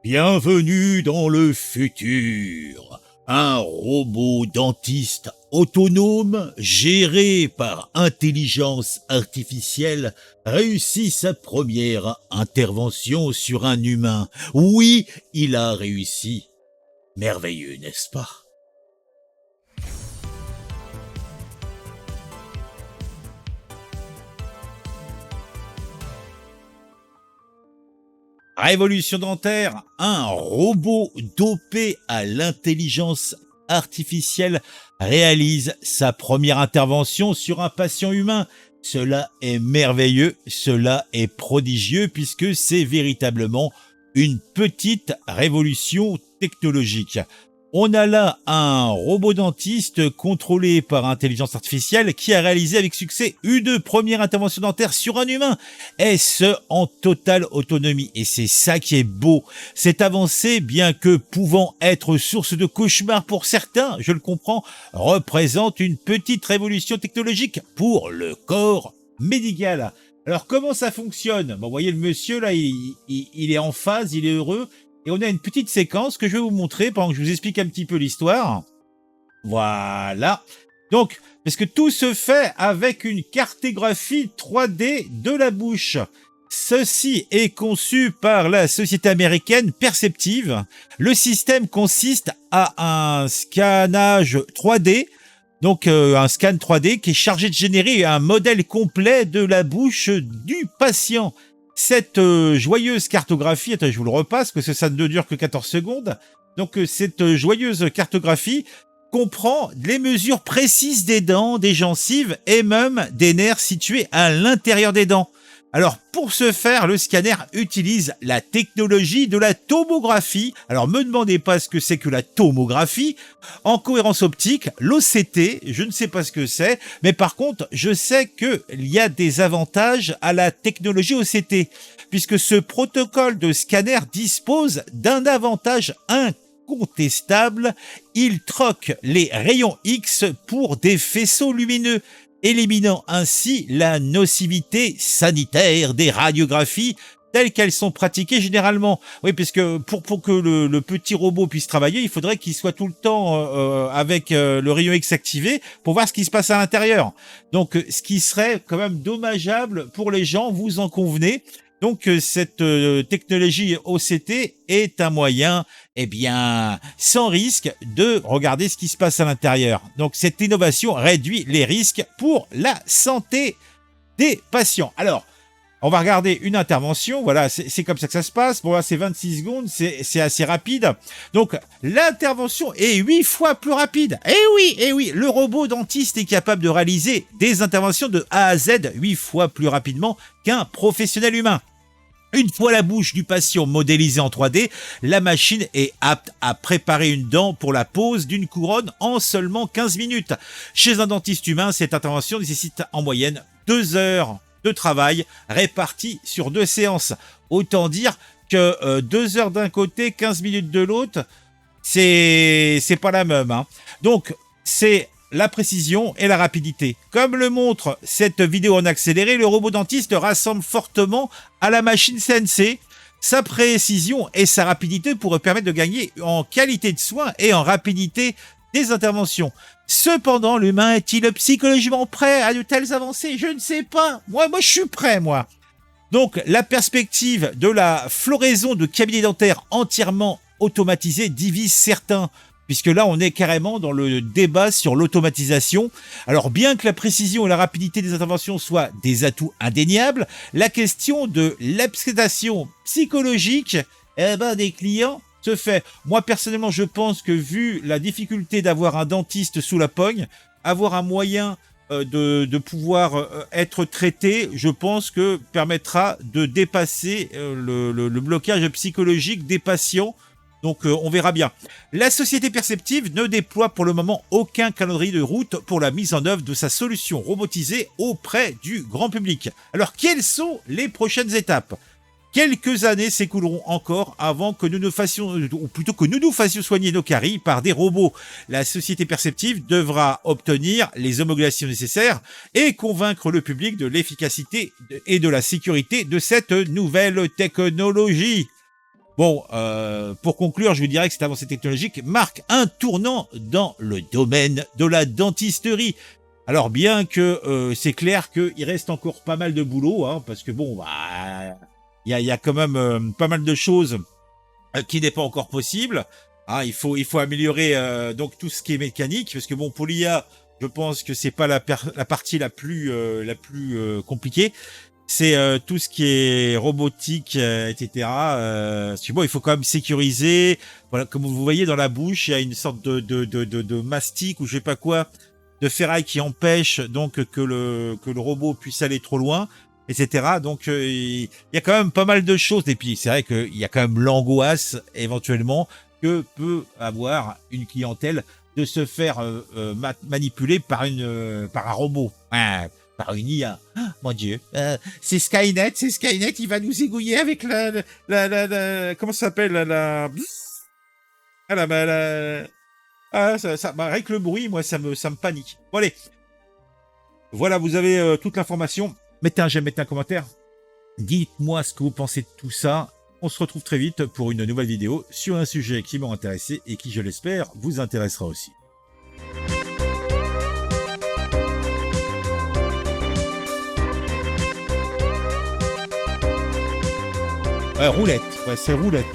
Bienvenue dans le futur. Un robot dentiste autonome géré par intelligence artificielle réussit sa première intervention sur un humain. Oui, il a réussi. Merveilleux, n'est-ce pas? Révolution dentaire, un robot dopé à l'intelligence artificielle réalise sa première intervention sur un patient humain. Cela est merveilleux, cela est prodigieux puisque c'est véritablement une petite révolution technologique. On a là un robot dentiste contrôlé par intelligence artificielle qui a réalisé avec succès une première intervention dentaire sur un humain, et ce en totale autonomie. Et c'est ça qui est beau. Cette avancée, bien que pouvant être source de cauchemar pour certains, je le comprends, représente une petite révolution technologique pour le corps médical. Alors comment ça fonctionne? Bon, vous voyez le monsieur là, il est en phase, il est heureux. Et on a une petite séquence que je vais vous montrer pendant que je vous explique un petit peu l'histoire. Voilà. Donc, parce que tout se fait avec une cartographie 3D de la bouche. Ceci est conçu par la société américaine Perceptive. Le système consiste à un scannage 3D, donc un scan 3D qui est chargé de générer un modèle complet de la bouche du patient. Cette joyeuse cartographie, attends, je vous le repasse parce que ça ne dure que 14 secondes. Donc cette joyeuse cartographie comprend les mesures précises des dents, des gencives et même des nerfs situés à l'intérieur des dents. Alors pour ce faire, le scanner utilise la technologie de la tomographie. Alors me demandez pas ce que c'est que la tomographie. En cohérence optique, l'OCT, je ne sais pas ce que c'est, mais par contre, je sais qu'il y a des avantages à la technologie OCT, puisque ce protocole de scanner dispose d'un avantage incontestable. Il troque les rayons X pour des faisceaux lumineux, éliminant ainsi la nocivité sanitaire des radiographies telles qu'elles sont pratiquées généralement. Oui, parce que pour que le petit robot puisse travailler, il faudrait qu'il soit tout le temps avec le rayon X activé pour voir ce qui se passe à l'intérieur. Donc, ce qui serait quand même dommageable pour les gens, vous en convenez. Donc, cette technologie OCT est un moyen, eh bien, sans risque de regarder ce qui se passe à l'intérieur. Donc, cette innovation réduit les risques pour la santé des patients. Alors, on va regarder une intervention. Voilà, c'est comme ça que ça se passe. Bon, là, c'est 26 secondes, c'est assez rapide. Donc, l'intervention est 8 fois plus rapide. Eh oui, le robot dentiste est capable de réaliser des interventions de A à Z 8 fois plus rapidement qu'un professionnel humain. Une fois la bouche du patient modélisée en 3D, la machine est apte à préparer une dent pour la pose d'une couronne en seulement 15 minutes. Chez un dentiste humain, cette intervention nécessite en moyenne 2 heures de travail réparties sur 2 séances. Autant dire que 2 heures d'un côté, 15 minutes de l'autre, c'est pas la même, hein. Donc, c'est la précision et la rapidité. Comme le montre cette vidéo en accéléré, le robot dentiste rassemble fortement à la machine CNC. Sa précision et sa rapidité pourraient permettre de gagner en qualité de soins et en rapidité des interventions. Cependant, l'humain est-il psychologiquement prêt à de telles avancées? Je ne sais pas. Moi, je suis prêt, moi. Donc, la perspective de la floraison de cabinets dentaires entièrement automatisés divise certains, puisque là, on est carrément dans le débat sur l'automatisation. Alors, bien que la précision et la rapidité des interventions soient des atouts indéniables, la question de l'acceptation psychologique des clients se fait. Moi, personnellement, je pense que vu la difficulté d'avoir un dentiste sous la pogne, avoir un moyen de pouvoir être traité, je pense que permettra de dépasser le blocage psychologique des patients. Donc on verra bien. La société Perceptive ne déploie pour le moment aucun calendrier de route pour la mise en œuvre de sa solution robotisée auprès du grand public. Alors quelles sont les prochaines étapes? Quelques années s'écouleront encore avant que nous nous fassions, ou plutôt que nous nous fassions soigner nos caries par des robots. La société Perceptive devra obtenir les homologations nécessaires et convaincre le public de l'efficacité et de la sécurité de cette nouvelle technologie. Bon, pour conclure, je vous dirais que cette avancée technologique marque un tournant dans le domaine de la dentisterie. Alors bien que c'est clair qu'il reste encore pas mal de boulot, hein, parce que bon, bah, il y a quand même pas mal de choses qui n'est pas encore possible. Hein, il faut améliorer donc tout ce qui est mécanique, parce que bon, pour l'IA, je pense que c'est pas la partie la plus compliquée. C'est tout ce qui est robotique, etc. Parce que bon, il faut quand même sécuriser. Voilà, comme vous voyez dans la bouche, il y a une sorte de mastic ou je sais pas quoi, de ferraille qui empêche donc que le robot puisse aller trop loin, etc. Donc il y a quand même pas mal de choses. Et puis c'est vrai qu'il y a quand même l'angoisse éventuellement que peut avoir une clientèle de se faire manipuler par un robot, par une IA. Ah, mon Dieu, c'est Skynet, il va nous égouiller avec comment ça s'appelle ah, bah, avec le bruit, moi, ça me panique. Bon, allez. Voilà, vous avez toute l'information. Mettez un j'aime, mettez un commentaire. Dites-moi ce que vous pensez de tout ça. On se retrouve très vite pour une nouvelle vidéo sur un sujet qui m'a intéressé et qui, je l'espère, vous intéressera aussi. Roulette. Ouais, c'est roulette.